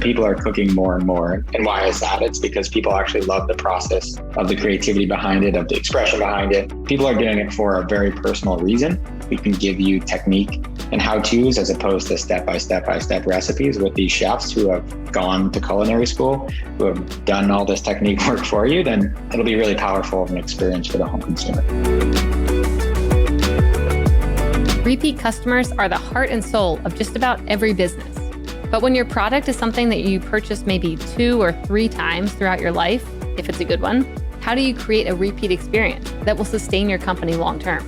People are cooking more and more. And why is that? It's because people actually love the process of the creativity behind it, of the expression behind it. People are doing it for a very personal reason. We can give you technique and how-tos as opposed to step-by-step recipes with these chefs who have gone to culinary school, who have done all this technique work for you. Then it'll be really powerful of an experience for the home consumer. Repeat customers are the heart and soul of just about every business. But when your product is something that you purchase maybe 2 or 3 times throughout your life, if it's a good one, how do you create a repeat experience that will sustain your company long term?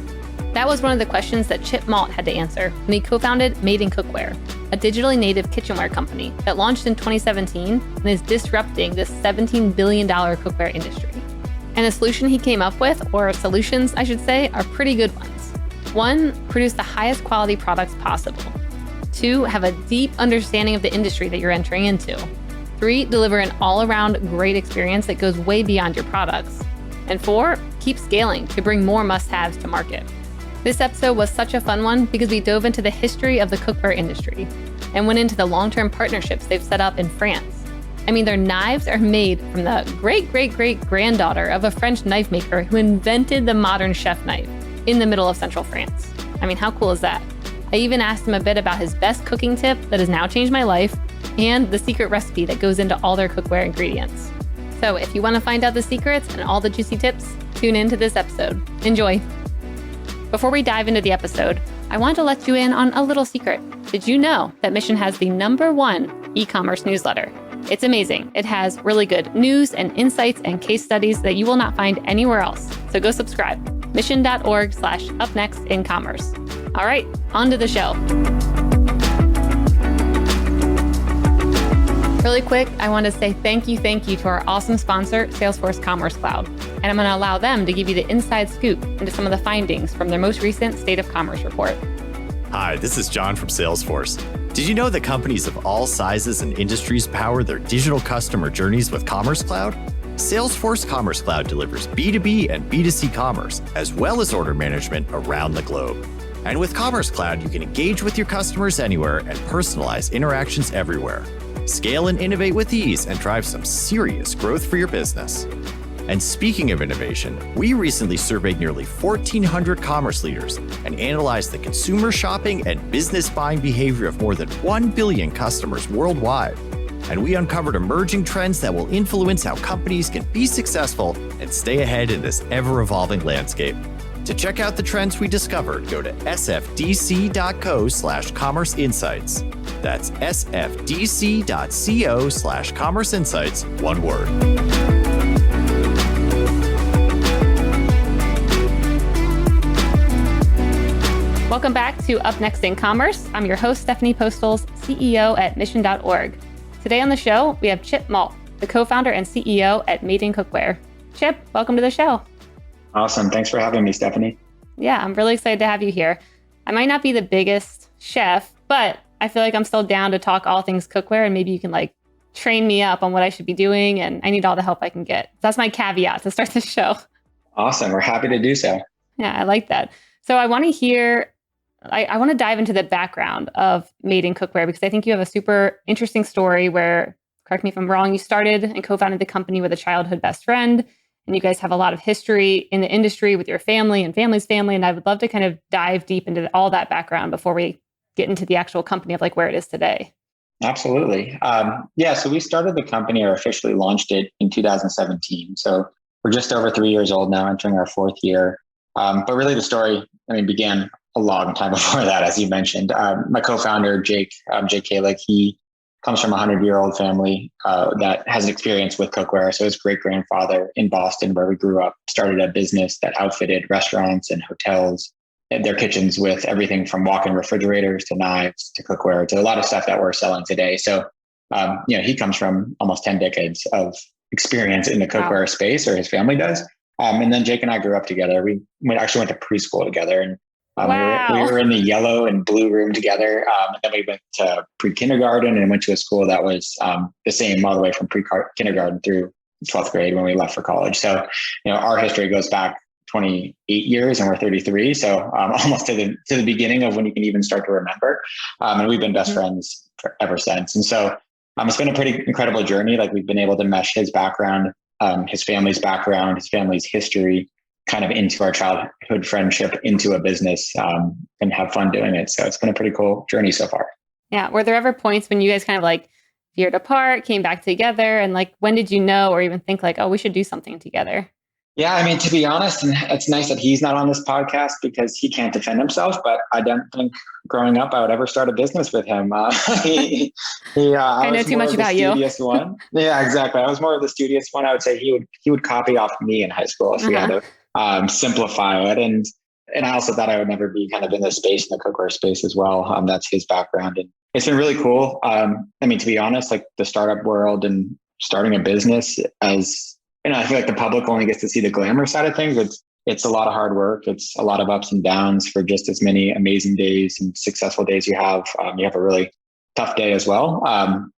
That was one of the questions that Chip Malt had to answer when he co-founded Made In Cookware, a digitally native kitchenware company that launched in 2017 and is disrupting this $17 billion cookware industry. And the solution he came up with, or solutions I should say, are pretty good ones. 1, produce the highest quality products possible. 2, have a deep understanding of the industry that you're entering into. 3, deliver an all-around great experience that goes way beyond your products. And 4, keep scaling to bring more must-haves to market. This episode was such a fun one because we dove into the history of the cookware industry and went into the long-term partnerships they've set up in France. I mean, their knives are made from the great-great-great-granddaughter of a French knife maker who invented the modern chef knife in the middle of central France. I mean, how cool is that? I even asked him a bit about his best cooking tip that has now changed my life and the secret recipe that goes into all their cookware ingredients. So if you want to find out the secrets and all the juicy tips, tune into this episode. Enjoy. Before we dive into the episode, I want to let you in on a little secret. Did you know that Mission has the #1 e-commerce newsletter? It's amazing. It has really good news and insights and case studies that you will not find anywhere else. So go subscribe. mission.org/upnextincommerce. All right, on to the show. Really quick, I want to say thank you to our awesome sponsor, Salesforce Commerce Cloud. And I'm going to allow them to give you the inside scoop into some of the findings from their most recent State of Commerce report. Hi, this is John from Salesforce. Did you know that companies of all sizes and industries power their digital customer journeys with Commerce Cloud? Salesforce Commerce Cloud delivers B2B and B2C commerce, as well as order management around the globe. And with Commerce Cloud, you can engage with your customers anywhere and personalize interactions everywhere. Scale and innovate with ease and drive some serious growth for your business. And speaking of innovation, we recently surveyed nearly 1,400 commerce leaders and analyzed the consumer shopping and business buying behavior of more than 1 billion customers worldwide. And we uncovered emerging trends that will influence how companies can be successful and stay ahead in this ever-evolving landscape. To check out the trends we discovered, go to sfdc.co/commerce insights. That's sfdc.co/commerce insights, one word. Welcome back to Up Next in Commerce. I'm your host, Stephanie Postles, CEO at mission.org. Today on the show, we have Chip Malt, the co-founder and CEO at Made In Cookware. Chip, welcome to the show. Awesome. Thanks for having me, Stephanie. Yeah, I'm really excited to have you here. I might not be the biggest chef, but I feel like I'm still down to talk all things cookware, and maybe you can train me up on what I should be doing, and I need all the help I can get. That's my caveat to start the show. Awesome. We're happy to do so. Yeah, I like that. So I want to hear, I want to dive into the background of Made In Cookware, because I think you have a super interesting story where, correct me if I'm wrong, you started and co-founded the company with a childhood best friend. And you guys have a lot of history in the industry with your family and family's family. And I would love to kind of dive deep into all that background before we get into the actual company of where it is today. Absolutely. So we started the company, or officially launched it in 2017. So we're just over 3 years old now, entering our 4th year. But really the story, began a long time before that, as you mentioned. My co-founder, Jake Kalick, he comes from a 100-year-old family that has an experience with cookware. So his great-grandfather in Boston, where we grew up, started a business that outfitted restaurants and hotels and their kitchens with everything from walk-in refrigerators to knives to cookware to a lot of stuff that we're selling today. So, he comes from almost 10 decades of experience in the cookware space, or his family does. And then Jake and I grew up together. We actually went to preschool together, and we were in the yellow and blue room together. And then we went to pre-kindergarten and went to a school that was the same all the way from pre-kindergarten through 12th grade when we left for college. So, our history goes back 28 years and we're 33. So almost to the beginning of when you can even start to remember. And we've been best friends ever since. And so it's been a pretty incredible journey. Like we've been able to mesh his background, his family's background, his family's history kind of into our childhood friendship, into a business, and have fun doing it. So it's been a pretty cool journey so far. Yeah. Were there ever points when you guys kind of like veered apart, came back together? And like, when did you know or even think like, oh, we should do something together? Yeah, I mean, to be honest, and it's nice that he's not on this podcast because he can't defend himself, but I don't think growing up I would ever start a business with him. I know too much about you. Studious one. Yeah, exactly. I was more of the studious one. I would say he would copy off me in high school if we had to simplify it. And I also thought I would never be kind of in this space, in the cookware space as well. That's his background. And it's been really cool. I mean, to be honest, like the startup world and starting a business, as I feel like the public only gets to see the glamour side of things. It's a lot of hard work. It's a lot of ups and downs for just as many amazing days and successful days you have. You have a really tough day as well.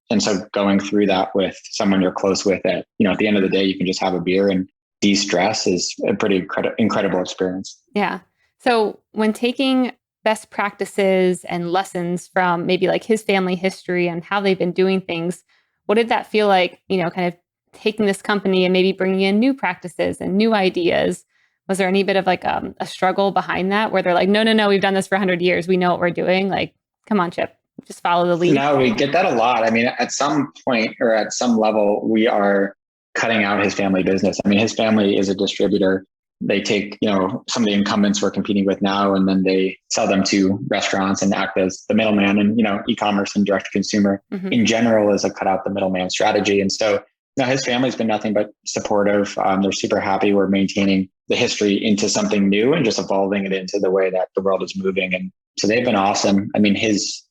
And so going through that with someone you're close with at the end of the day, you can just have a beer and de-stress is a pretty incredible experience. Yeah. So when taking best practices and lessons from maybe like his family history and how they've been doing things, what did that feel like, kind of taking this company and maybe bringing in new practices and new ideas? Was there any bit of like a struggle behind that where they're like, no, we've done this for 100 years. We know what we're doing. Like, come on, Chip, just follow the lead. No, we get that a lot. I mean, at some point or at some level, we are cutting out his family business. I mean, his family is a distributor. They take, some of the incumbents we're competing with now, and then they sell them to restaurants and act as the middleman. And, e-commerce and direct to consumer in general is a cut out the middleman strategy. And so his family's been nothing but supportive. They're super happy we're maintaining the history into something new and just evolving it into the way that the world is moving. And so they've been awesome. I mean, his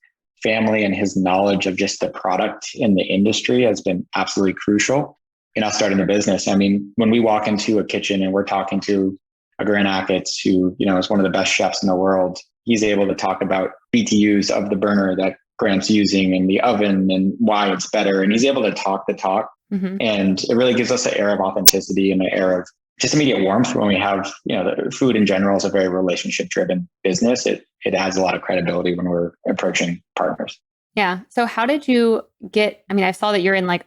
family and his knowledge of just the product in the industry has been absolutely crucial in us starting the business. I mean, when we walk into a kitchen and we're talking to a Grant Achatz, who, is one of the best chefs in the world, he's able to talk about BTUs of the burner that Grant's using and the oven and why it's better. And he's able to talk the talk. And it really gives us an air of authenticity and an air of just immediate warmth when we have, the food in general is a very relationship driven business. It adds a lot of credibility when we're approaching partners. Yeah. So how did you I saw that you're in like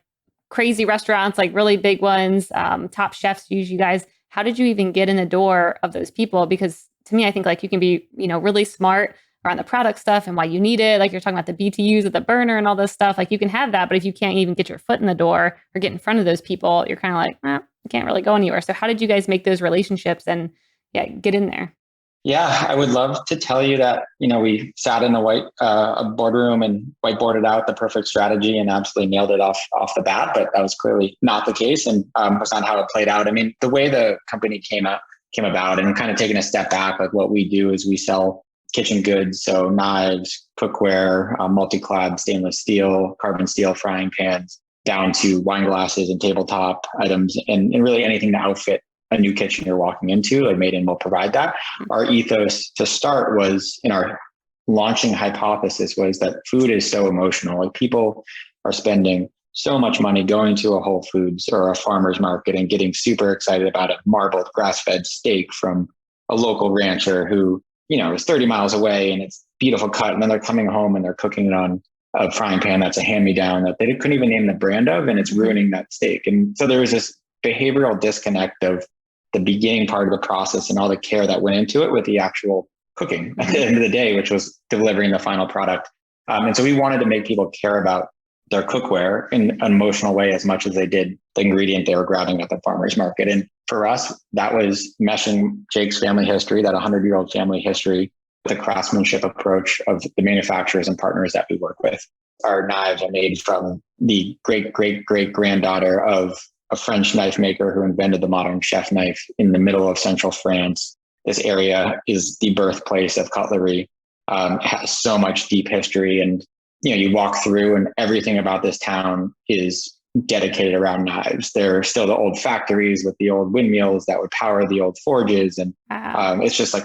crazy restaurants, like really big ones, top chefs use you guys. How did you even get in the door of those people? Because to me, I think like you can be, really smart around the product stuff and why you need it. Like you're talking about the BTUs of the burner and all this stuff. Like you can have that, but if you can't even get your foot in the door or get in front of those people, you're kind of like, you can't really go anywhere. So how did you guys make those relationships and get in there? Yeah, I would love to tell you that, we sat in a boardroom and whiteboarded out the perfect strategy and absolutely nailed it off the bat, but that was clearly not the case and was not how it played out. I mean, the way the company came about and kind of taking a step back, like what we do is we sell kitchen goods, so knives, cookware, multi-clad stainless steel, carbon steel frying pans, down to wine glasses and tabletop items, and really anything to outfit a new kitchen you're walking into. Like Made In will provide that. Our ethos to start was, in our launching hypothesis, was that food is so emotional. Like people are spending so much money going to a Whole Foods or a farmer's market and getting super excited about a marbled grass-fed steak from a local rancher who, is 30 miles away and it's beautiful cut. And then they're coming home and they're cooking it on a frying pan that's a hand-me-down that they couldn't even name the brand of, and it's ruining that steak. And so there was this behavioral disconnect of the beginning part of the process and all the care that went into it with the actual cooking at the end of the day, which was delivering the final product. And so we wanted to make people care about their cookware in an emotional way as much as they did the ingredient they were grabbing at the farmer's market. And for us, that was meshing Jake's family history, that 100-year-old family history, with the craftsmanship approach of the manufacturers and partners that we work with. Our knives are made from the great-great-great-granddaughter of a French knife maker who invented the modern chef knife in the middle of central France. This area is the birthplace of cutlery. It has so much deep history, and you walk through and everything about this town is dedicated around knives. There are still the old factories with the old windmills that would power the old forges. And it's just like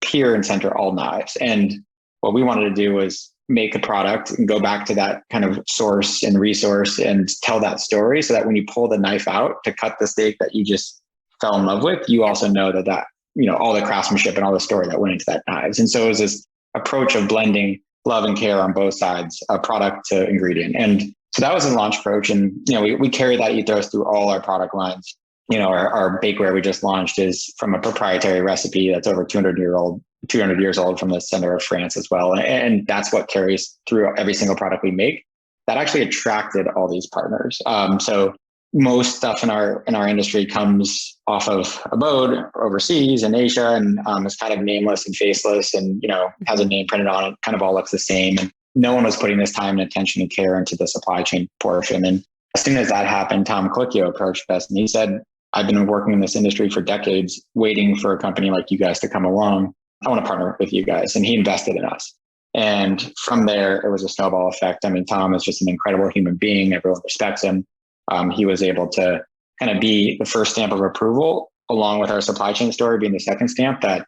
pure and center all knives. And what we wanted to do was make a product and go back to that kind of source and resource and tell that story so that when you pull the knife out to cut the steak that you just fell in love with, you also know that all the craftsmanship and all the story that went into that knives. And so it was this approach of blending love and care on both sides, product to ingredient. And so that was the launch approach. And, we carry that ethos through all our product lines. Our bakeware we just launched is from a proprietary recipe that's over 200 years old from the center of France as well. And that's what carries through every single product we make. That actually attracted all these partners. So most stuff in our industry comes off of abode overseas in Asia, and is kind of nameless and faceless, and has a name printed on it. Kind of all looks the same, and no one was putting this time and attention and care into the supply chain portion. And as soon as that happened, Tom Colicchio approached us and he said, "I've been working in this industry for decades, waiting for a company like you guys to come along. I want to partner with you guys." And he invested in us. And from there, it was a snowball effect. I mean, Tom is just an incredible human being. Everyone respects him. He was able to kind of be the first stamp of approval, along with our supply chain story being the second stamp, that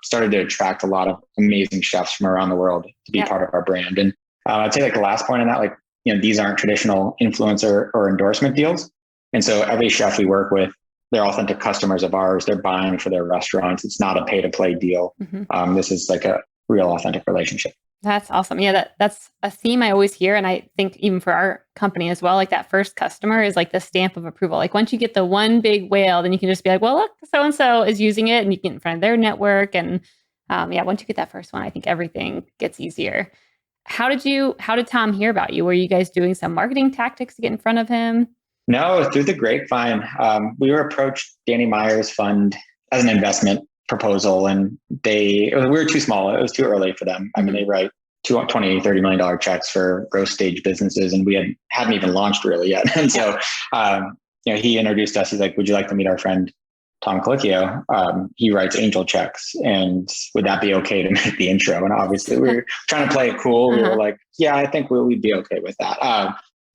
started to attract a lot of amazing chefs from around the world to be part of our brand. And I'd say the last point on that, these aren't traditional influencer or endorsement deals. And so every chef we work with, they're authentic customers of ours. They're buying for their restaurants. It's not a pay to play deal. Mm-hmm. This is like a real authentic relationship. That's awesome. Yeah, that's a theme I always hear. And I think even for our company as well, like that first customer is like the stamp of approval. Like once you get the one big whale, then you can just be like, well, look, so-and-so is using it, and you get in front of their network. And once you get that first one, I think everything gets easier. How did Tom hear about you? Were you guys doing some marketing tactics to get in front of him? No, through the grapevine. We were approached Danny Meyer's fund as an investment proposal, and we were too small. It was too early for them. I mean, they write $20, $30 million checks for growth stage businesses, and we hadn't even launched really yet. And so, he introduced us. He's like, "Would you like to meet our friend Tom Colicchio? He writes angel checks, and would that be okay to make the intro?" And obviously, we were trying to play it cool. We were like, "Yeah, I think we'd be okay with that."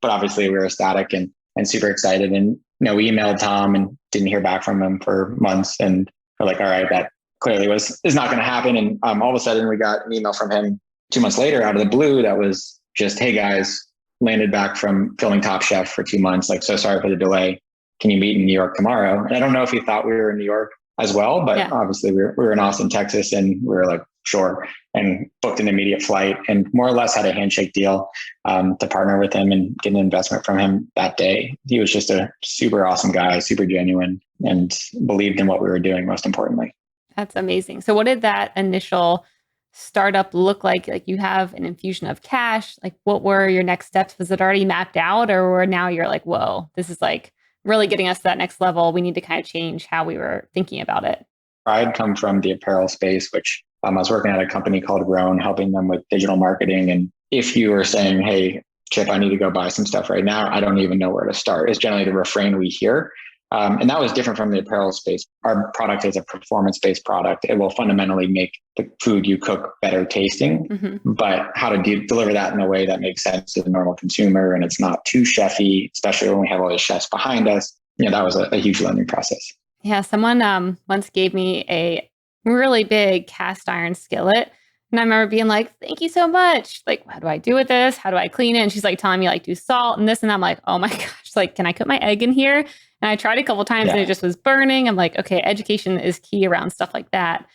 But obviously, we were ecstatic and super excited. And we emailed Tom and didn't hear back from him for months, and we're like, all right, that clearly is not going to happen. And all of a sudden we got an email from him 2 months later out of the blue that was just, "Hey guys, landed back from filming Top Chef for 2 months. Like, so sorry for the delay. Can you meet in New York tomorrow?" And I don't know if he thought we were in New York as well, but obviously we were in Austin, Texas, and we were like, sure, and booked an immediate flight and more or less had a handshake deal to partner with him and get an investment from him that day. He was just a super awesome guy, super genuine, and believed in what we were doing, most importantly. That's amazing. So what did that initial startup look like? Like, you have an infusion of cash. Like, what were your next steps? Was it already mapped out, or now you're like, whoa, this is like really getting us to that next level. We need to kind of change how we were thinking about it. I'd come from the apparel space, which I was working at a company called Grown, helping them with digital marketing. And if you were saying, "Hey, Chip, I need to go buy some stuff right now," I don't even know where to start, is generally the refrain we hear. And that was different from the apparel space. Our product is a performance-based product. It will fundamentally make the food you cook better tasting, but how to deliver that in a way that makes sense to the normal consumer, and it's not too chefy, especially when we have all the chefs behind us. That was a huge learning process. Yeah, someone once gave me a really big cast iron skillet. And I remember being like, "Thank you so much. Like, what do I do with this? How do I clean it?" And she's like telling me like, do salt and this. And I'm like, oh my gosh, like, can I cook my egg in here? And I tried a couple of times and it just was burning. I'm like, okay, education is key around stuff like that.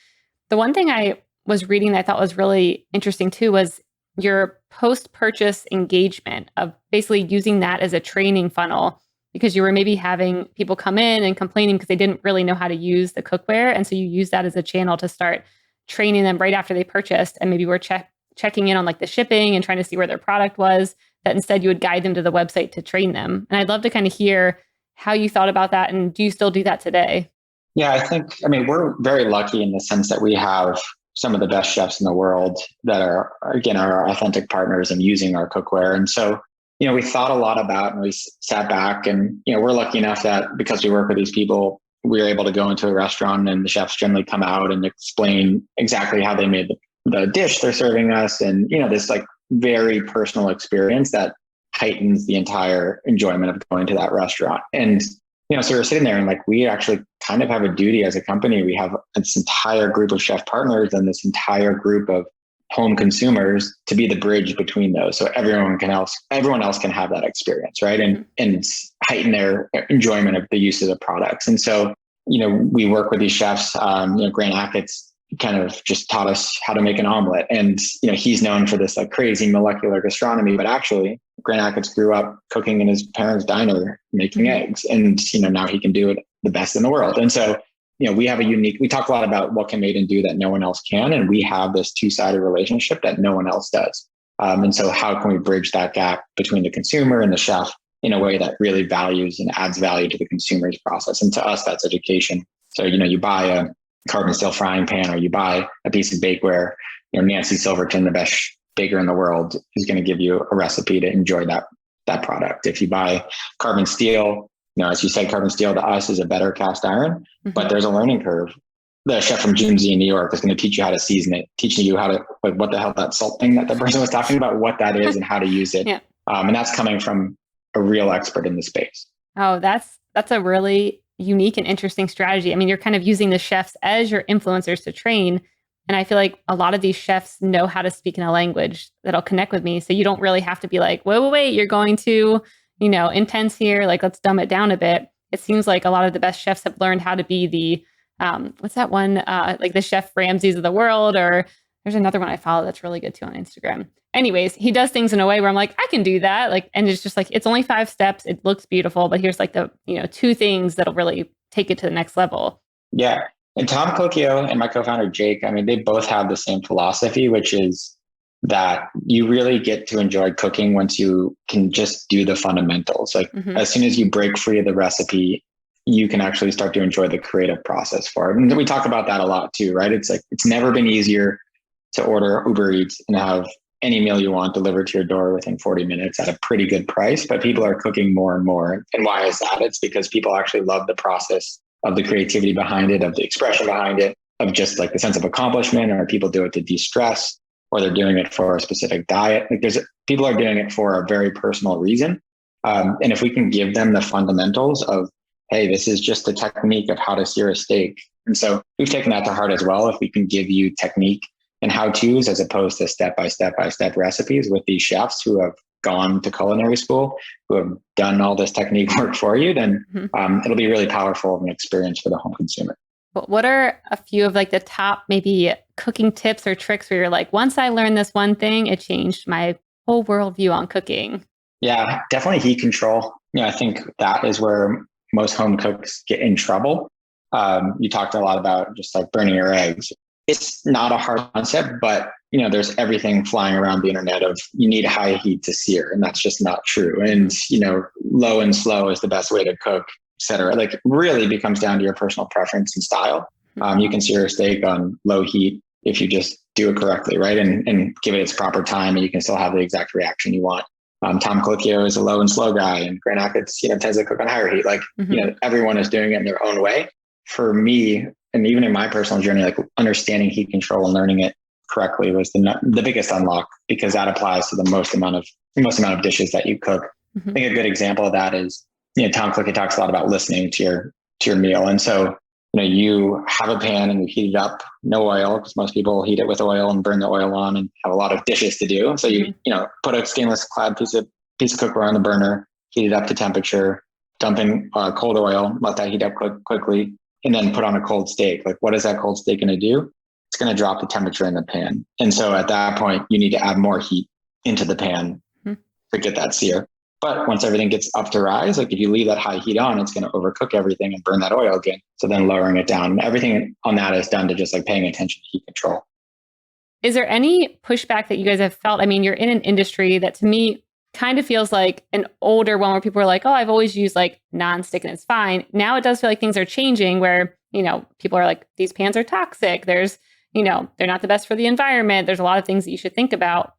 The one thing I was reading that I thought was really interesting too was your post-purchase engagement of basically using that as a training funnel, because you were maybe having people come in and complaining because they didn't really know how to use the cookware. And so you use that as a channel to start training them right after they purchased, and maybe we're checking in on like the shipping and trying to see where their product was, that instead you would guide them to the website to train them. And I'd love to kind of hear how you thought about that, and do you still do that today? Yeah, I mean, we're very lucky in the sense that we have some of the best chefs in the world that are, again, our authentic partners and using our cookware. And so, we thought a lot about, and we sat back, and, we're lucky enough that because we work with these people, we were able to go into a restaurant and the chefs generally come out and explain exactly how they made the dish they're serving us. And, this like very personal experience that heightens the entire enjoyment of going to that restaurant. And, so we're sitting there and like, we actually kind of have a duty as a company. We have this entire group of chef partners and this entire group of home consumers to be the bridge between those. So everyone else can have that experience, right? And heighten their enjoyment of the use of the products. And so we work with these chefs. Grant Achatz kind of just taught us how to make an omelet. And, he's known for this like crazy molecular gastronomy, but actually Grant Achatz grew up cooking in his parents' diner, making eggs. And, now he can do it the best in the world. And so, we talk a lot about what can Made In do that no one else can. And we have this two-sided relationship that no one else does. And so how can we bridge that gap between the consumer and the chef in a way that really values and adds value to the consumer's process? And to us, that's education. So, you buy a carbon steel frying pan or you buy a piece of bakeware, Nancy Silverton, the best baker in the world, is going to give you a recipe to enjoy that product. If you buy carbon steel, as you said, carbon steel to us is a better cast iron, but there's a learning curve. The chef from Jimsy in New York is going to teach you how to season it, teaching you how to, like, what the hell that salt thing that the person was talking about, what that is and how to use it. Yeah. And that's coming from a real expert in the space. Oh, that's a really unique and interesting strategy. I mean, you're kind of using the chefs as your influencers to train. And I feel like a lot of these chefs know how to speak in a language that'll connect with me. So you don't really have to be like, wait, you're going to, intense here. Like, let's dumb it down a bit. It seems like a lot of the best chefs have learned how to be the, what's that one? Like the Chef Ramsay's of the world, or there's another one I follow that's really good too on Instagram. Anyways, he does things in a way where I'm like, I can do that. Like, and it's just like, it's only 5 steps. It looks beautiful, but here's like the, 2 things that'll really take it to the next level. Yeah. And Tom Colicchio and my co-founder, Jake, I mean, they both have the same philosophy, which is that you really get to enjoy cooking once you can just do the fundamentals. Like as soon as you break free of the recipe, you can actually start to enjoy the creative process for it. And we talk about that a lot too, right? It's like, it's never been easier to order Uber Eats and have any meal you want delivered to your door within 40 minutes at a pretty good price, but people are cooking more and more. And why is that? It's because people actually love the process of the creativity behind it, of the expression behind it, of just like the sense of accomplishment, or people do it to de-stress, or they're doing it for a specific diet. Like people are doing it for a very personal reason. And if we can give them the fundamentals of, hey, this is just the technique of how to sear a steak. And so we've taken that to heart as well. If we can give you technique and how-tos as opposed to step-by-step recipes with these chefs who have gone to culinary school, who have done all this technique work for you, then it'll be really powerful of an experience for the home consumer. What are a few of like the top maybe cooking tips or tricks where you're like, once I learned this one thing, it changed my whole worldview on cooking? Yeah, definitely heat control. I think that is where most home cooks get in trouble. You talked a lot about just like burning your eggs. It's not a hard concept, but there's everything flying around the internet of you need high heat to sear, and that's just not true. And low and slow is the best way to cook, et cetera. Like it really becomes down to your personal preference and style. You can sear a steak on low heat if you just do it correctly, right? And give it its proper time, and you can still have the exact reaction you want. Tom Colicchio is a low and slow guy, and Grant Achatz, tends to cook on higher heat. Like, everyone is doing it in their own way. For me, and even in my personal journey, like understanding heat control and learning it correctly was the biggest unlock, because that applies to the most amount of dishes that you cook. I think a good example of that is, Tom Colicchio talks a lot about listening to your meal. And so, you have a pan and you heat it up, no oil, because most people heat it with oil and burn the oil on and have a lot of dishes to do. So you put a stainless clad piece of cookware on the burner, heat it up to temperature, dump in cold oil, let that heat up quickly, and then put on a cold steak. Like, what is that cold steak going to do? It's going to drop the temperature in the pan. And so at that point, you need to add more heat into the pan to get that sear. But once everything gets up to rise, like if you leave that high heat on, it's going to overcook everything and burn that oil again. So then lowering it down, everything on that is done to just like paying attention to heat control. Is there any pushback that you guys have felt? I mean, you're in an industry that to me kind of feels like an older one where people are like, oh, I've always used like nonstick and it's fine. Now it does feel like things are changing where, people are like, these pans are toxic. There's, they're not the best for the environment. There's a lot of things that you should think about.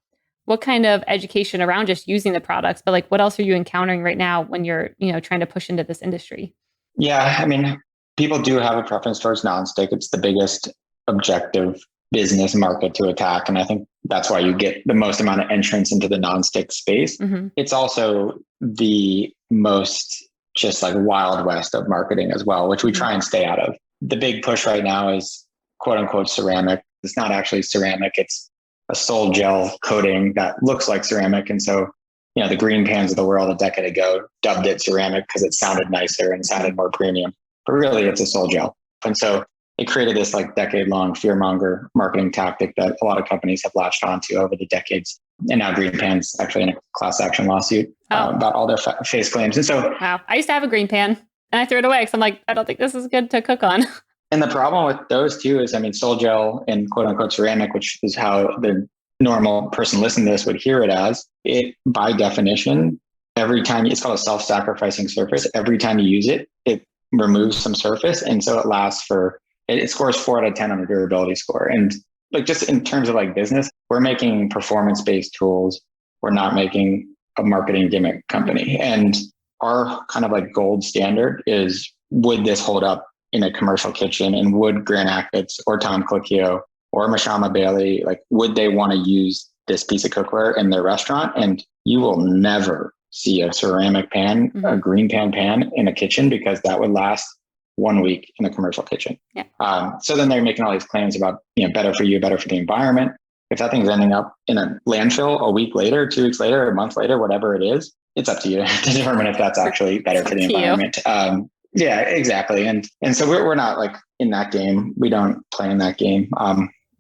What kind of education around just using the products, but like, what else are you encountering right now when you're, trying to push into this industry? Yeah. I mean, people do have a preference towards nonstick. It's the biggest objective business market to attack. And I think that's why you get the most amount of entrance into the nonstick space. It's also the most just like wild west of marketing as well, which we try and stay out of. The big push right now is quote unquote ceramic. It's not actually ceramic. It's a sol gel coating that looks like ceramic. And so, the green pans of the world a decade ago dubbed it ceramic because it sounded nicer and sounded more premium. but really it's a sole gel. And so it created this like decade-long fearmonger marketing tactic that a lot of companies have latched onto over the decades. And now Green Pan's actually in a class action lawsuit about all their face claims. And so, wow, I used to have a Green Pan and I threw it away because I'm like, I don't think this is good to cook on. and the problem with those two is, I mean, Soul Gel and quote unquote ceramic, which is how the normal person listening to this would hear it as, it by definition, every time it's called a self-sacrificing surface. Every time you use it, it removes some surface. And so it lasts for, it scores 4 out of 10 on a durability score. And like just in terms of like business, we're making performance-based tools. We're not making a marketing gimmick company. And our kind of like gold standard is, would this hold up in a commercial kitchen? And would Grant Achatz or Tom Colicchio or Mashama Bailey, like, would they want to use this piece of cookware in their restaurant? And you will never see a ceramic pan, a green pan in a kitchen, because that would last 1 week in a commercial kitchen. Yeah. So then they're making all these claims about, better for you, better for the environment. If that thing's ending up in a landfill a week later, 2 weeks later, a month later, whatever it is, it's up to you to determine if that's actually better for the environment. Yeah, exactly. And so we're not like in that game. We don't play in that game.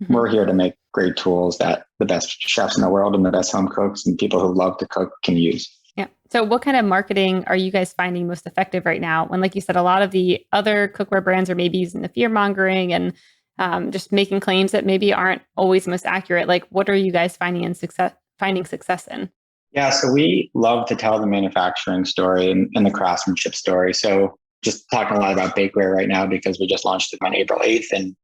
We're here to make great tools that the best chefs in the world and the best home cooks and people who love to cook can use. Yeah. So what kind of marketing are you guys finding most effective right now? When, like you said, a lot of the other cookware brands are maybe using the fear mongering and just making claims that maybe aren't always most accurate. Like, what are you guys finding success in? Yeah. So we love to tell the manufacturing story and the craftsmanship story. So just talking a lot about bakeware right now, because we just launched it on April 8th. And,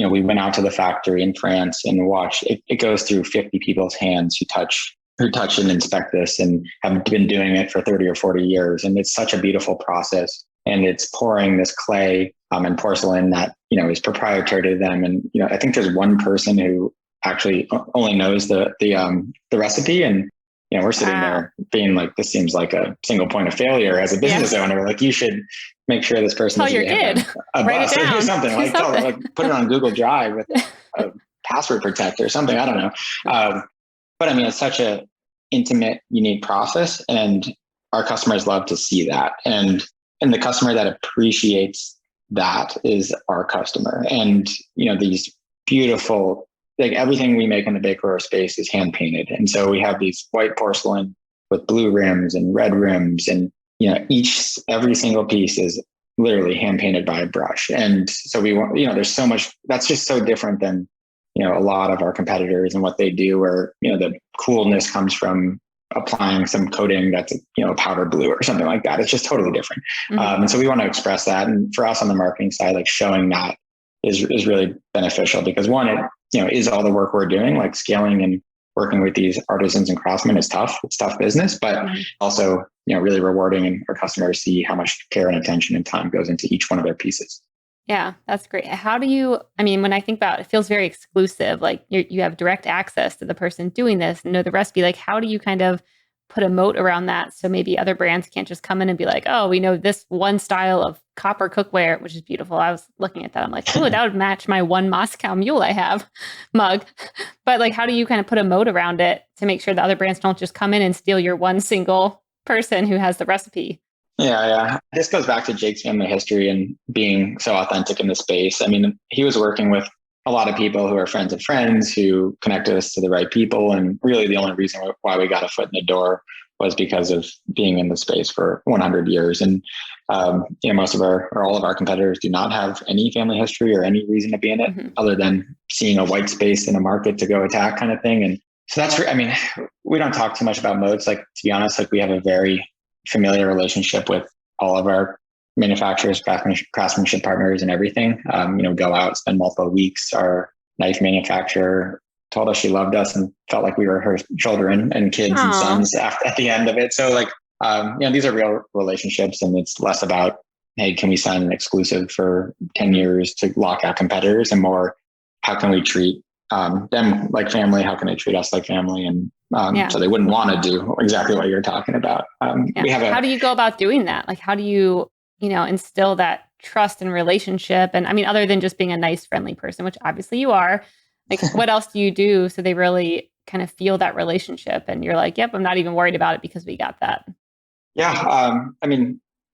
we went out to the factory in France and watched it goes through 50 people's hands who touch and inspect this and have been doing it for 30 or 40 years. And it's such a beautiful process. And it's pouring this clay and porcelain that, is proprietary to them. And, I think there's one person who actually only knows the recipe. And, we're sitting there being like, this seems like a single point of failure as a business owner. Like, you should make sure this person tell your kid, write it down. Or something. Like put it on Google Drive with a password protector or something. I don't know. But I mean, it's such a intimate, unique process, and our customers love to see that. And the customer that appreciates that is our customer. And, these beautiful, like everything we make in the bakeware space is hand painted. And so we have these white porcelain with blue rims and red rims, and, every single piece is literally hand painted by a brush. And so we want, there's so much that's just so different than, a lot of our competitors and what they do, where, the coolness comes from applying some coating that's, powder blue or something like that. It's just totally different. And so we want to express that. And for us on the marketing side, like showing that is really beneficial, because one, it, is all the work we're doing, like scaling and working with these artisans and craftsmen is tough. It's tough business, but also, really rewarding, and our customers see how much care and attention and time goes into each one of their pieces. Yeah, that's great. When I think about it, it feels very exclusive. Like you have direct access to the person doing this and know the recipe. Like, how do you kind of put a moat around that? So maybe other brands can't just come in and be like, oh, we know this one style of copper cookware, which is beautiful. I was looking at that. I'm like, oh, that would match my one Moscow Mule I have mug. But like, how do you kind of put a moat around it to make sure the other brands don't just come in and steal your one single person who has the recipe? Yeah. This goes back to Jake's family history and being so authentic in the space. I mean, he was working with a lot of people who are friends of friends who connected us to the right people. And really the only reason why we got a foot in the door was because of being in the space for 100 years. And, most of all of our competitors do not have any family history or any reason to be in it other than seeing a white space in a market to go attack kind of thing. And so we don't talk too much about moats. Like, to be honest, like we have a very familiar relationship with all of our manufacturers, craftsmanship partners and everything. Go out, spend multiple weeks. Our knife manufacturer told us she loved us and felt like we were her children and kids and sons at the end of it. So like, these are real relationships, and it's less about, hey, can we sign an exclusive for 10 years to lock out competitors, and more, how can we treat them like family? How can they treat us like family? And so they wouldn't want to do exactly what you're talking about. How do you go about doing that? Like, how do you, instill that trust and relationship? And other than just being a nice, friendly person, which obviously you are, like, what else do you do so they really kind of feel that relationship? And you're like, yep, I'm not even worried about it because we got that. Yeah.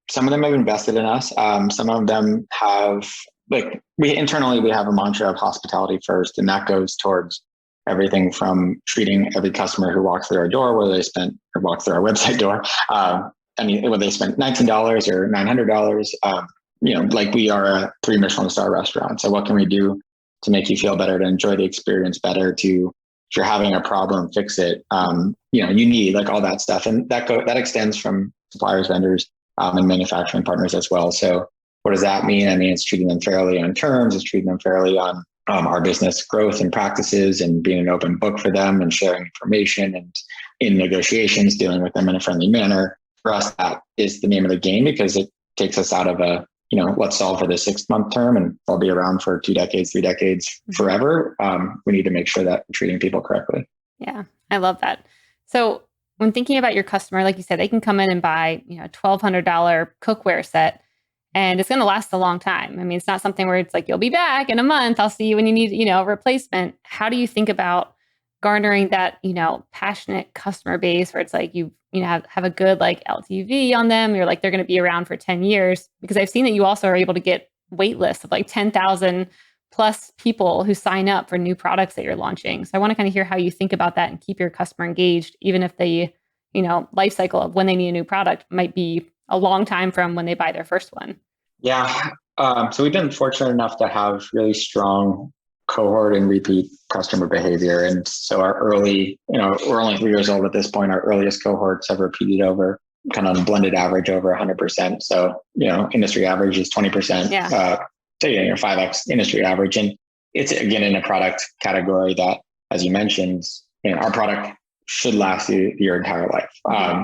some of them have invested in us. Some of them have, like, we have a mantra of hospitality first, and that goes towards everything from treating every customer who walks through our door, whether they spent or walks through our website door. Whether they spent $19 or $900, like we are a 3 Michelin star restaurant. So what can we do to make you feel better, to enjoy the experience better, to, if you're having a problem, fix it. You need like all that stuff. And that extends from suppliers, vendors, and manufacturing partners as well. So what does that mean? I mean, it's treating them fairly on terms, it's treating them fairly on our business growth and practices, and being an open book for them and sharing information, and in negotiations, dealing with them in a friendly manner. For us, that is the name of the game, because it takes us out of let's solve for the 6-month term and I'll be around for 2 decades, 3 decades, forever. We need to make sure that we're treating people correctly. Yeah, I love that. So when thinking about your customer, like you said, they can come in and buy, a $1,200 cookware set, and it's going to last a long time. I mean, it's not something where it's like, you'll be back in a month, I'll see you when you need, a replacement. How do you think about garnering that, passionate customer base where it's like you have a good like LTV on them? You're like, they're going to be around for 10 years, because I've seen that you also are able to get wait lists of like 10,000 plus people who sign up for new products that you're launching. So I want to kind of hear how you think about that and keep your customer engaged, even if the, life cycle of when they need a new product might be a long time from when they buy their first one. Yeah. So we've been fortunate enough to have really strong cohort and repeat customer behavior. And so our early, we're only 3 years old at this point. Our earliest cohorts have repeated over kind of on a blended average over 100%. So, industry average is 20%. Yeah. 5x industry average. And it's, again, in a product category that, as you mentioned, our product should last you your entire life.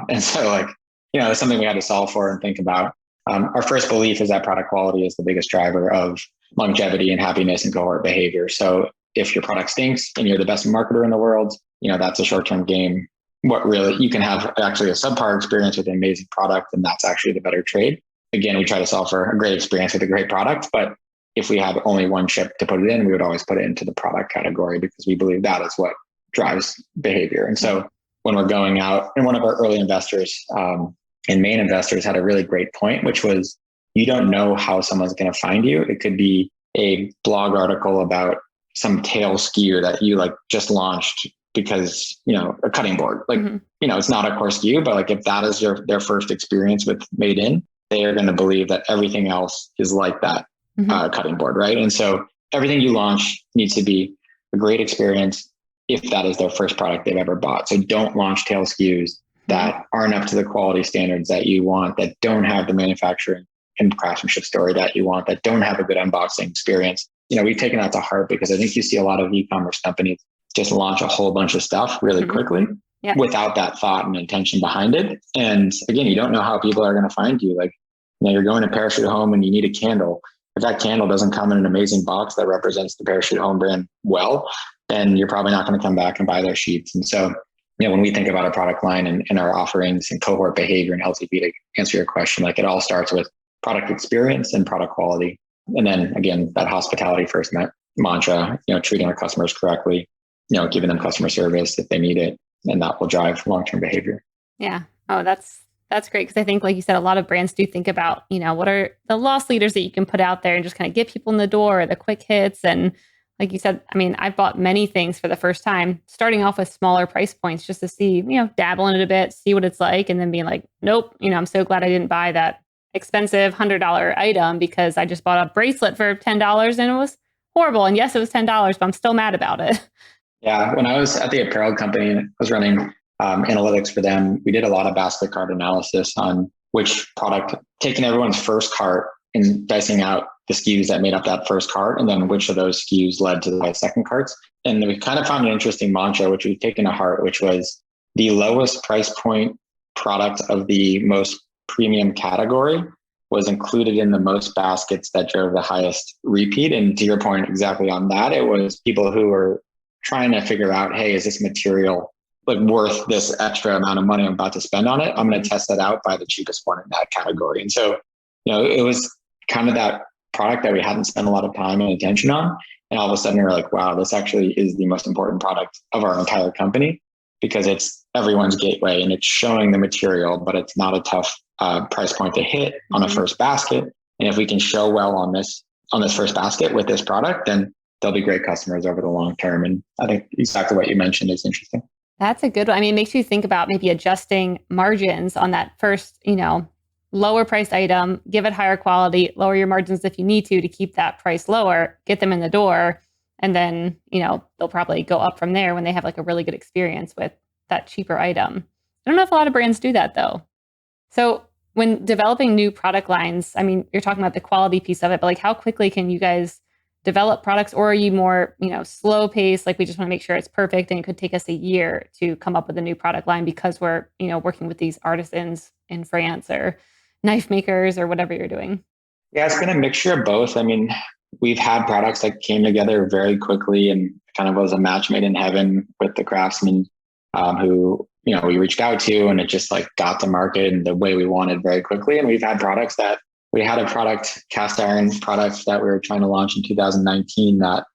And so it's something we had to solve for and think about. Our first belief is that product quality is the biggest driver of longevity and happiness and cohort behavior. So if your product stinks and you're the best marketer in the world, that's a short-term game. What really, you can have actually a subpar experience with an amazing product, and that's actually the better trade. Again, we try to solve for a great experience with a great product, but if we have only one chip to put it in, we would always put it into the product category, because we believe that is what drives behavior. And so when we're going out, and one of our early investors and main investors had a really great point, which was, you don't know how someone's going to find you. It could be a blog article about some tail SKU that you just launched because, a cutting board, it's not a core SKU, but if that is their first experience with Made In, they are going to believe that everything else is like that cutting board. Right. And so everything you launch needs to be a great experience if that is their first product they've ever bought. So don't launch tail SKUs that aren't up to the quality standards that you want, that don't have the manufacturing and craftsmanship story that you want, that don't have a good unboxing experience. We've taken that to heart, because I think you see a lot of e-commerce companies just launch a whole bunch of stuff really quickly without that thought and intention behind it. And again, you don't know how people are going to find you. You're going to Parachute Home and you need a candle. If that candle doesn't come in an amazing box that represents the Parachute Home brand well, then you're probably not going to come back and buy their sheets. And so, when we think about our product line and our offerings and cohort behavior and LTV, to answer your question, it all starts with product experience and product quality. And then again, that hospitality first mantra, treating our customers correctly, giving them customer service if they need it, and that will drive long-term behavior. Yeah. Oh, that's great. Because I think, like you said, a lot of brands do think about, what are the loss leaders that you can put out there and just kind of get people in the door, the quick hits. And like you said, I mean, I've bought many things for the first time, starting off with smaller price points just to see, dabble in it a bit, see what it's like, and then being like, nope, I'm so glad I didn't buy that expensive $100 item because I just bought a bracelet for $10 and it was horrible. And yes, it was $10, but I'm still mad about it. Yeah. When I was at the apparel company, I was running analytics for them. We did a lot of basket cart analysis on which product, taking everyone's first cart and dicing out the SKUs that made up that first cart, and then which of those SKUs led to the second carts. And we kind of found an interesting mantra, which we've taken to heart, which was the lowest price point product of the most premium category was included in the most baskets that drove the highest repeat. And to your point, exactly on that, it was people who were trying to figure out, hey, is this material worth this extra amount of money I'm about to spend on it? I'm going to test that out by the cheapest one in that category. And so, it was kind of that product that we hadn't spent a lot of time and attention on. And all of a sudden we were like, wow, this actually is the most important product of our entire company, because it's everyone's gateway and it's showing the material, but it's not a tough price point to hit on a first basket. And if we can show well on this first basket with this product, then they'll be great customers over the long term. And I think exactly what you mentioned is interesting. That's a good one. I mean, it makes you think about maybe adjusting margins on that first, lower priced item, give it higher quality, lower your margins if you need to keep that price lower, get them in the door. And then, they'll probably go up from there when they have like a really good experience with that cheaper item. I don't know if a lot of brands do that though. So when developing new product lines, I mean, you're talking about the quality piece of it, but like how quickly can you guys develop products, or are you more, slow pace? Like we just want to make sure it's perfect and it could take us a year to come up with a new product line because we're, working with these artisans in France or knife makers or whatever you're doing? Yeah, it's been a mixture of both. I mean, we've had products that came together very quickly and kind of was a match made in heaven with the craftsmen who, we reached out to, and it just like got to market in the way we wanted very quickly. And we've had products that we had a product, cast iron product that we were trying to launch in 2019 that,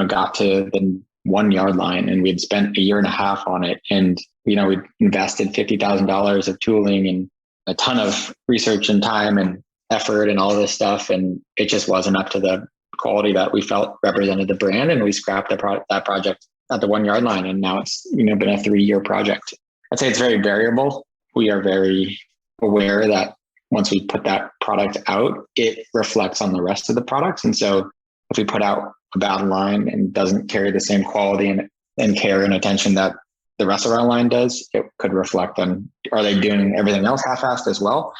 got to the 1 yard line, and we'd spent a year and a half on it. And, we'd invested $50,000 of tooling and a ton of research and time and effort and all this stuff. And it just wasn't up to the quality that we felt represented the brand. And we scrapped that project at the 1 yard line. And now it's, been a 3-year project. I'd say it's very variable. We are very aware that once we put that product out, it reflects on the rest of the products. And so if we put out a bad line and doesn't carry the same quality and care and attention that the rest of our line does, it could reflect on, are they doing everything else half-assed as well?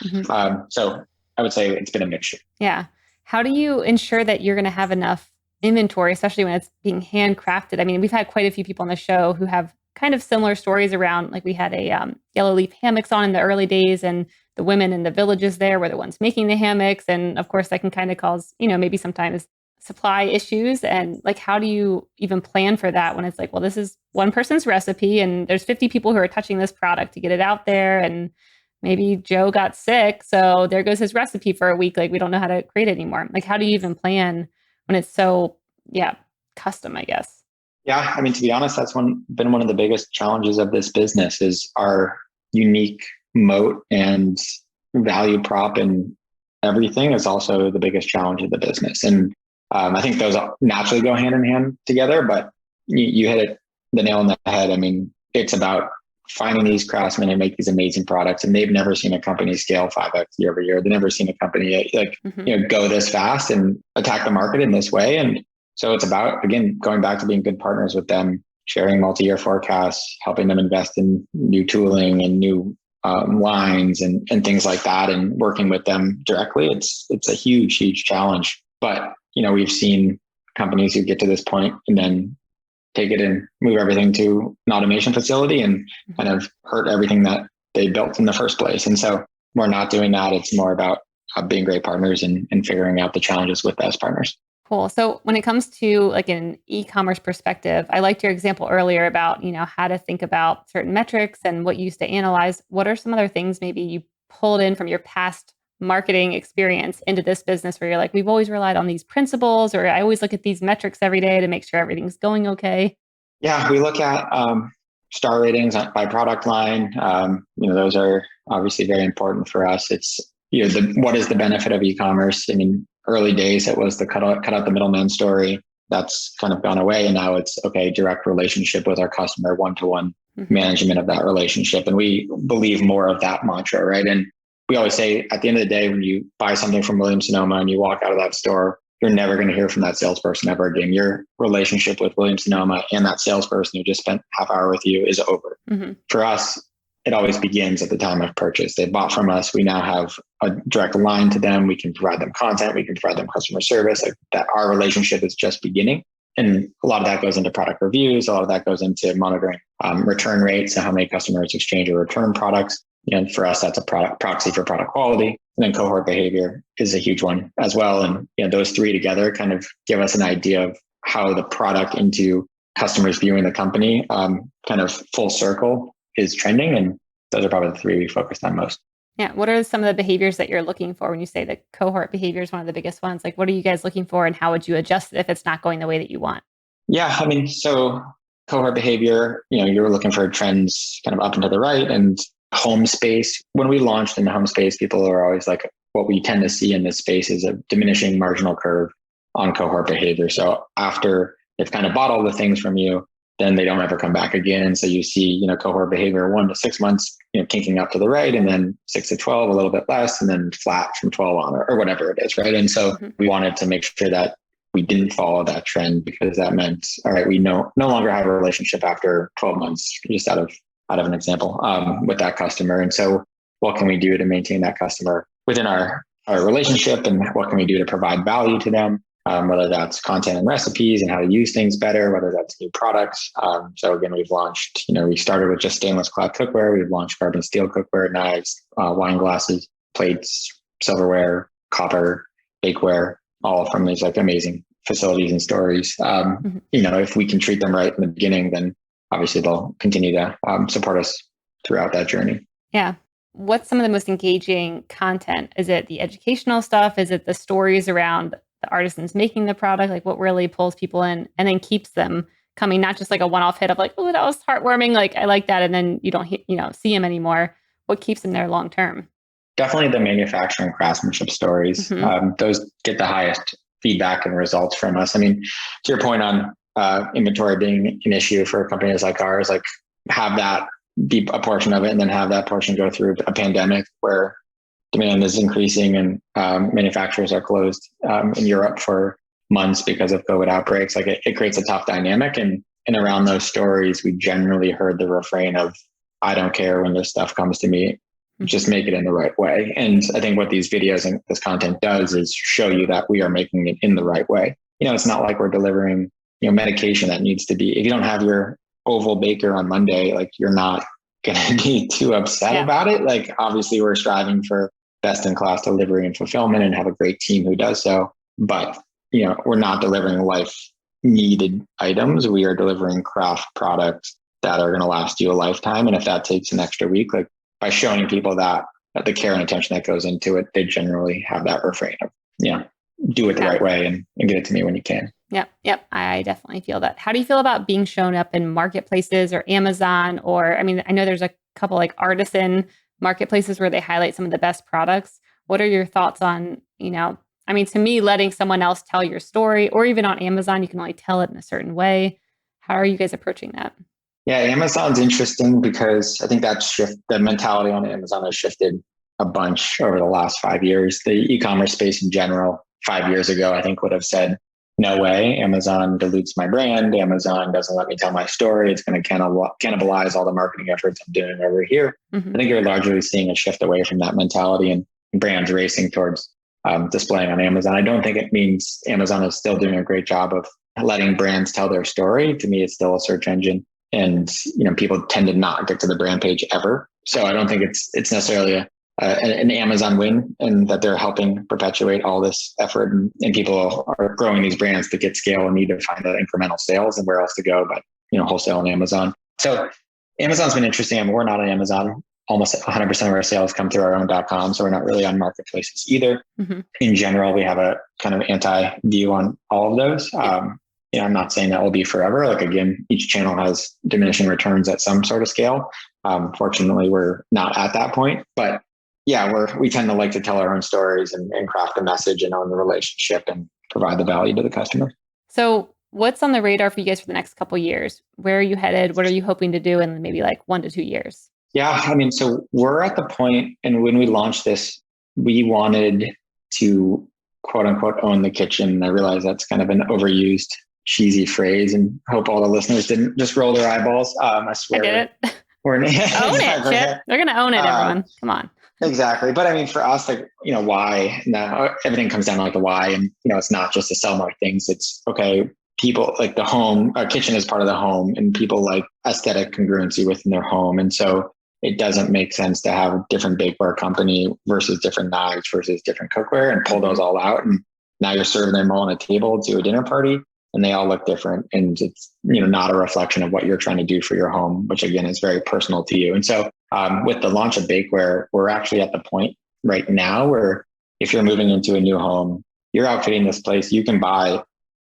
So I would say it's been a mixture. Yeah. How do you ensure that you're going to have enough inventory, especially when it's being handcrafted? I mean, we've had quite a few people on the show who have kind of similar stories around, like we had a yellow leaf hammocks on in the early days, and the women in the villages there were the ones making the hammocks. And of course that can kind of cause, maybe sometimes supply issues. And like, how do you even plan for that when it's like, well, this is one person's recipe and there's 50 people who are touching this product to get it out there. And maybe Joe got sick, so there goes his recipe for a week. Like we don't know how to create it anymore. Like, how do you even plan when it's so, custom, I guess? Yeah. I mean, to be honest, that's been one of the biggest challenges of this business is our unique moat and value prop, and everything is also the biggest challenge of the business. And I think those naturally go hand in hand together, but you hit the nail on the head. I mean, it's about finding these craftsmen and make these amazing products, and they've never seen a company scale 5x year over year. They've never seen a company go this fast and attack the market in this way. And so it's about, again, going back to being good partners with them, sharing multi-year forecasts, helping them invest in new tooling and new lines and things like that, and working with them directly. It's a huge challenge. But, we've seen companies who get to this point and then take it and move everything to an automation facility and kind of hurt everything that they built in the first place. And so we're not doing that. It's more about being great partners and figuring out the challenges with those partners. Cool. So when it comes to like an e-commerce perspective, I liked your example earlier about, how to think about certain metrics and what you used to analyze. What are some other things maybe you pulled in from your past marketing experience into this business where you're like, we've always relied on these principles, or I always look at these metrics every day to make sure everything's going okay? Yeah, we look at star ratings by product line. Those are obviously very important for us. It's, what is the benefit of e-commerce? I mean, early days, it was the cut out the middleman story. That's kind of gone away. And now it's, okay, direct relationship with our customer, one-to-one management of that relationship. And we believe more of that mantra, right? And we always say at the end of the day, when you buy something from Williams-Sonoma and you walk out of that store, you're never going to hear from that salesperson ever again. Your relationship with Williams-Sonoma and that salesperson who just spent half hour with you is over. For us, it always begins at the time of purchase. They bought from us. We now have a direct line to them. We can provide them content. We can provide them customer service. Like that, our relationship is just beginning. And a lot of that goes into product reviews. A lot of that goes into monitoring return rates and how many customers exchange or return products. And for us, that's a proxy for product quality. And then cohort behavior is a huge one as well. And those three together kind of give us an idea of how the product into customers viewing the company kind of full circle is trending. And those are probably the three we focused on most. Yeah. What are some of the behaviors that you're looking for when you say that cohort behavior is one of the biggest ones? Like, what are you guys looking for, and how would you adjust it if it's not going the way that you want? Yeah. I mean, so cohort behavior, you're looking for trends kind of up and to the right. And home space. When we launched in the home space, people are always like, what we tend to see in this space is a diminishing marginal curve on cohort behavior. So after they've kind of bought all the things from you, then they don't ever come back again. So you see, cohort behavior 1 to 6 months, kinking up to the right, and then 6 to 12, a little bit less, and then flat from 12 on or whatever it is. Right. And so we wanted to make sure that we didn't follow that trend, because that meant, all right, we no longer have a relationship after 12 months, just out of an example, with that customer. And so what can we do to maintain that customer within our relationship, and what can we do to provide value to them? Whether that's content and recipes and how to use things better, whether that's new products. So again, we've launched, we started with just stainless glass cookware. We've launched carbon steel cookware, knives, wine glasses, plates, silverware, copper, bakeware, all from these like amazing facilities and stories. If we can treat them right in the beginning, then obviously they'll continue to support us throughout that journey. Yeah. What's some of the most engaging content? Is it the educational stuff? Is it the stories around the artisans making the product? Like, what really pulls people in and then keeps them coming, not just like a one-off hit of like, oh, that was heartwarming, like I like that, and then you don't see them anymore? What keeps them there long term? Definitely the manufacturing craftsmanship stories. Those get the highest feedback and results from us. I mean, to your point on inventory being an issue for companies like ours, like have that be a portion of it, and then have that portion go through a pandemic where demand is increasing and manufacturers are closed in Europe for months because of COVID outbreaks. Like it creates a tough dynamic. And around those stories, we generally heard the refrain of, I don't care when this stuff comes to me, just make it in the right way. And I think what these videos and this content does is show you that we are making it in the right way. It's not like we're delivering, medication that needs to be, if you don't have your oval baker on Monday, like you're not going to be too upset about it. Like obviously we're striving for best in class delivery and fulfillment and have a great team who does so. But, we're not delivering life needed items. We are delivering craft products that are going to last you a lifetime. And if that takes an extra week, like by showing people that the care and attention that goes into it, they generally have that refrain of, do it the right way and get it to me when you can. Yep. I definitely feel that. How do you feel about being shown up in marketplaces or Amazon? Or, I mean, I know there's a couple like artisan marketplaces where they highlight some of the best products. What are your thoughts on, to me, letting someone else tell your story, or even on Amazon, you can only tell it in a certain way. How are you guys approaching that? Yeah, Amazon's interesting because I think the mentality on Amazon has shifted a bunch over the last 5 years. The e-commerce space in general, 5 years ago, I think would have said, no way, Amazon dilutes my brand. Amazon doesn't let me tell my story. It's going to cannibalize all the marketing efforts I'm doing over here. I think you're largely seeing a shift away from that mentality and brands racing towards displaying on Amazon. I don't think it means Amazon is still doing a great job of letting brands tell their story. To me, it's still a search engine, and people tend to not get to the brand page ever. So I don't think it's necessarily an Amazon win, and that they're helping perpetuate all this effort, and people are growing these brands to get scale and need to find that incremental sales and where else to go, but wholesale on Amazon. So Amazon's been interesting. I mean, we're not on Amazon. Almost 100% of our sales come through our own .com. So we're not really on marketplaces either. In general, we have a kind of anti-view on all of those. I'm not saying that will be forever. Like again, each channel has diminishing returns at some sort of scale. Fortunately, we're not at that point, but yeah, we tend to like to tell our own stories and craft a message and own the relationship and provide the value to the customer. So what's on the radar for you guys for the next couple of years? Where are you headed? What are you hoping to do in maybe like 1 to 2 years? Yeah, I mean, so we're at the point, and when we launched this, we wanted to quote unquote own the kitchen. I realize that's kind of an overused, cheesy phrase, and hope all the listeners didn't just roll their eyeballs. I swear. I did it. Own it, Chip. They're going to own it, everyone. Come on. Exactly. But I mean, for us, like, why? Now everything comes down to like the why. And, it's not just to sell more things. It's okay. People like the home, our kitchen is part of the home, and people like aesthetic congruency within their home. And so it doesn't make sense to have a different bakeware company versus different knives versus different cookware and pull those all out. And now you're serving them all on a table to a dinner party, and they all look different. And it's, not a reflection of what you're trying to do for your home, which again is very personal to you. And so with the launch of bakeware, we're actually at the point right now where if you're moving into a new home, you're outfitting this place, you can buy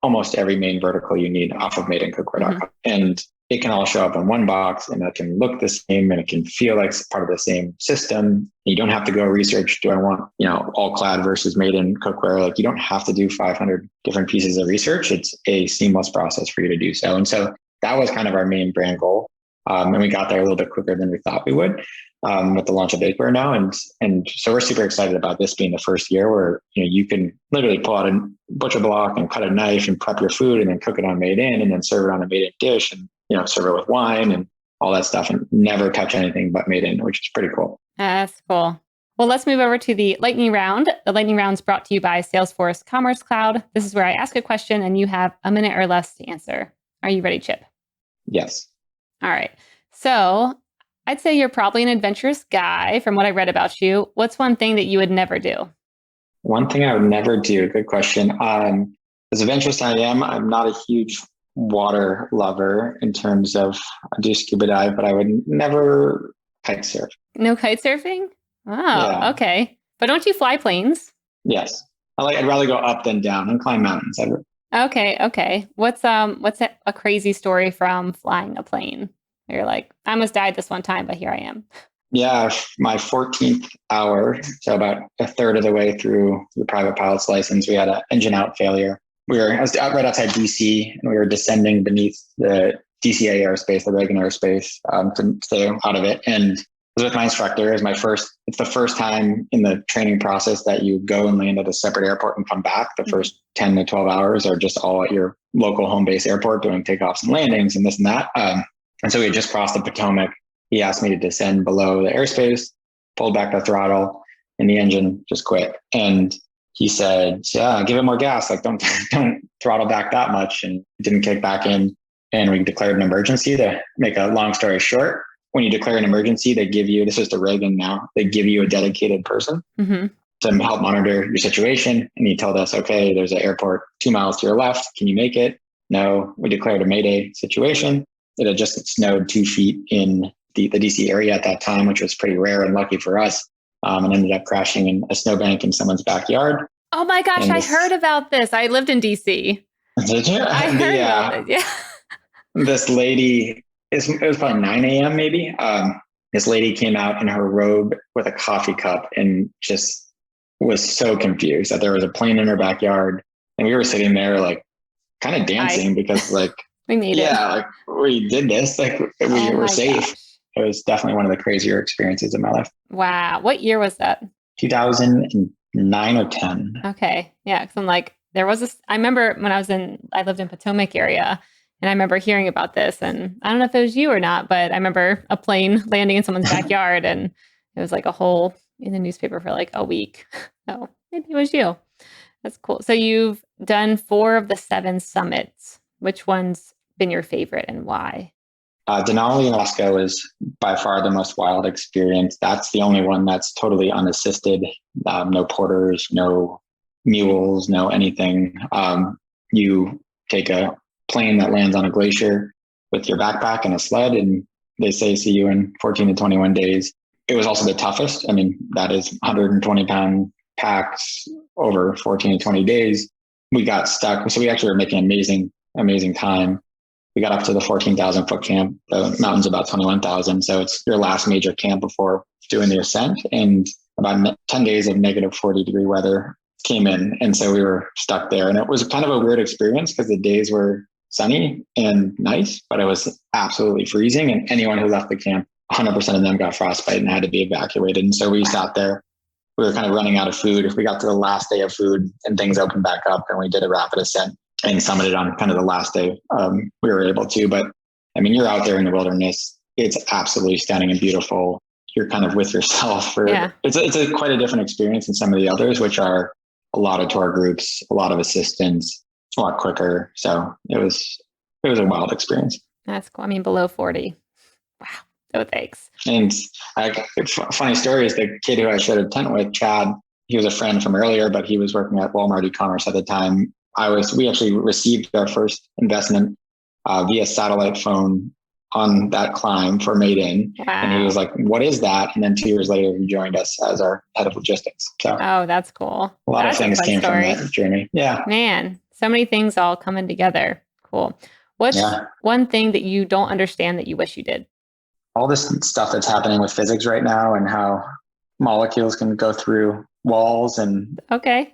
almost every main vertical you need off of Made In Cookware.com. And it can all show up in one box and it can look the same and it can feel like it's part of the same system. You don't have to go research. Do I want, all clad versus made in cookware? Like you don't have to do 500 different pieces of research. It's a seamless process for you to do so. And so that was kind of our main brand goal. And we got there a little bit quicker than we thought we would with the launch of bakeware now. And so we're super excited about this being the first year where, you can literally pull out a butcher block and cut a knife and prep your food and then cook it on Made In and then serve it on a Made In dish and, serve it with wine and all that stuff and never touch anything but Made In, which is pretty cool. That's cool. Well, let's move over to the lightning round. The lightning round is brought to you by Salesforce Commerce Cloud. This is where I ask a question and you have a minute or less to answer. Are you ready, Chip? Yes. All right. So I'd say you're probably an adventurous guy from what I read about you. What's one thing that you would never do? One thing I would never do. Good question. As adventurous as I am, I'm not a huge water lover in terms of I do scuba dive, but I would never kite surf. No kite surfing? Oh, Yeah. Okay. But don't you fly planes? Yes. I'd rather go up than down and climb mountains. Okay. What's a crazy story from flying a plane? You're like, I almost died this one time, but here I am. Yeah, my 14th hour, so about a third of the way through the private pilot's license, we had an engine out failure. I was out right outside DC, and we were descending beneath the DCA airspace, the Reagan airspace, to stay out of it. And I was with my instructor. It's the first time in the training process that you go and land at a separate airport and come back. The first 10 to 12 hours are just all at your local home base airport doing takeoffs and landings and this and that. And so we had just crossed the Potomac. He asked me to descend below the airspace, pulled back the throttle, and the engine just quit. And he said, yeah, give it more gas. Like don't throttle back that much. And it didn't kick back in. And we declared an emergency. To make a long story short, when you declare an emergency, they give you, this is the Reagan now, they give you a dedicated person to help monitor your situation. And he told us, okay, there's an airport 2 miles to your left. Can you make it? No, we declared a Mayday situation. It had just snowed 2 feet in the DC area at that time, which was pretty rare and lucky for us. And ended up crashing in a snowbank in someone's backyard. Oh my gosh, I heard about this. I lived in DC. Did you? I heard about it. Yeah. This lady, it was probably 9 a.m. maybe. This lady came out in her robe with a coffee cup and just was so confused that there was a plane in her backyard. And we were sitting there like kind of dancing because like, we made it. Yeah, like we did this. Like we were safe. Gosh. It was definitely one of the crazier experiences in my life. Wow. What year was that? 2009 or 10. Okay. Yeah. Cause I'm like, I remember when I lived in Potomac area and I remember hearing about this and I don't know if it was you or not, but I remember a plane landing in someone's backyard and it was like a whole in the newspaper for like a week. So maybe it was you. That's cool. So you've done 4 of the 7 summits. Which one's been your favorite and why? Denali, Alaska was by far the most wild experience. That's the only one that's totally unassisted. No porters, no mules, no anything. You take a plane that lands on a glacier with your backpack and a sled, and they say see you in 14 to 21 days. It was also the toughest. I mean, that is 120-pound packs over 14 to 20 days. We got stuck. So we actually were making amazing time. We got up to the 14,000 foot camp. The mountain's about 21,000. So it's your last major camp before doing the ascent. And about 10 days of negative 40-degree weather came in. And so we were stuck there. And it was kind of a weird experience because the days were sunny and nice, but it was absolutely freezing. And anyone who left the camp, 100% of them got frostbite and had to be evacuated. And so we sat there. We were kind of running out of food. We got to the last day of food and things opened back up and we did a rapid ascent and summited on kind of the last day we were able to. But I mean, you're out there in the wilderness. It's absolutely stunning and beautiful. You're kind of with yourself. It's quite a different experience than some of the others, which are a lot of tour groups, a lot of assistance, a lot quicker. So it was a wild experience. That's cool. I mean, below 40. Wow. No thanks. And funny story is the kid who I shared a tent with, Chad, he was a friend from earlier, but he was working at Walmart e-commerce at the time. We actually received our first investment via satellite phone on that climb for Made In. Wow. And he was like, what is that? And then 2 years later, he joined us as our head of logistics. So, oh, that's cool. A lot of things came from that journey. Yeah. Man, so many things all coming together. Cool. What's one thing that you don't understand that you wish you did? All this stuff that's happening with physics right now and how molecules can go through walls and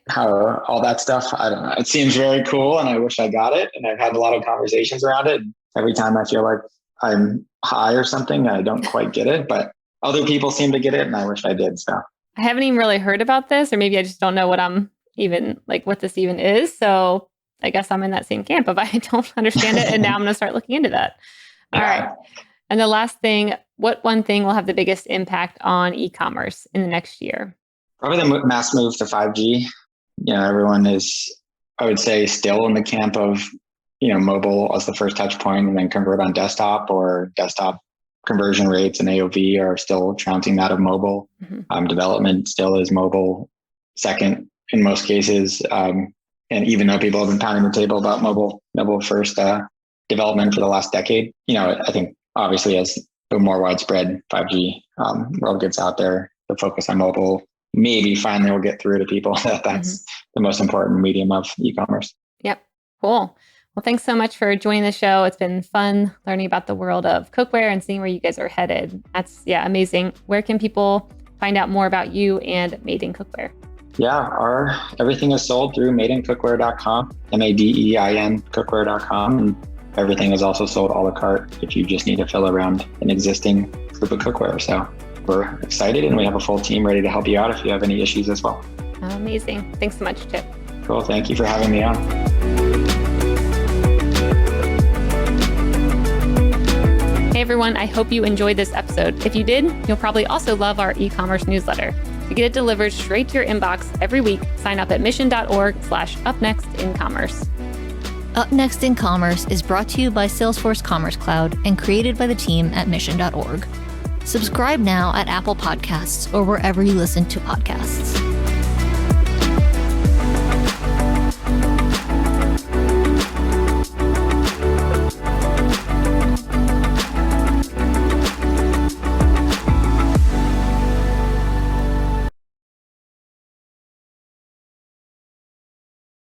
how all that stuff, I don't know. It seems very cool and I wish I got it. And I've had a lot of conversations around it. Every time I feel like I'm high or something, I don't quite get it, but other people seem to get it and I wish I did. So I haven't even really heard about this, or maybe I just don't know what what this even is. So I guess I'm in that same camp of I don't understand it. And now I'm going to start looking into that. All right. And the last thing, what one thing will have the biggest impact on e-commerce in the next year? Probably the mass move to 5G. Everyone is, I would say, still in the camp of, mobile as the first touch point and then convert on desktop, or desktop conversion rates and AOV are still trouncing that of mobile. Mm-hmm. Development still is mobile second in most cases. And even though people have been pounding the table about mobile first development for the last decade, I think obviously as the more widespread 5G world gets out there, the focus on mobile maybe finally will get through to people that's the most important medium of e-commerce. Yep. Cool. Well, thanks so much for joining the show. It's been fun learning about the world of cookware and seeing where you guys are headed. That's amazing. Where can people find out more about you and Made In Cookware? Yeah, everything is sold through madeincookware.com, MADEIN cookware.com. And everything is also sold a la carte if you just need to fill around an existing group of cookware. So we're excited and we have a full team ready to help you out if you have any issues as well. Amazing. Thanks so much, Chip. Cool. Thank you for having me on. Hey everyone, I hope you enjoyed this episode. If you did, you'll probably also love our e-commerce newsletter. To get it delivered straight to your inbox every week, sign up at mission.org/upnextincommerce. Up Next in Commerce is brought to you by Salesforce Commerce Cloud and created by the team at mission.org. Subscribe now at Apple Podcasts or wherever you listen to podcasts.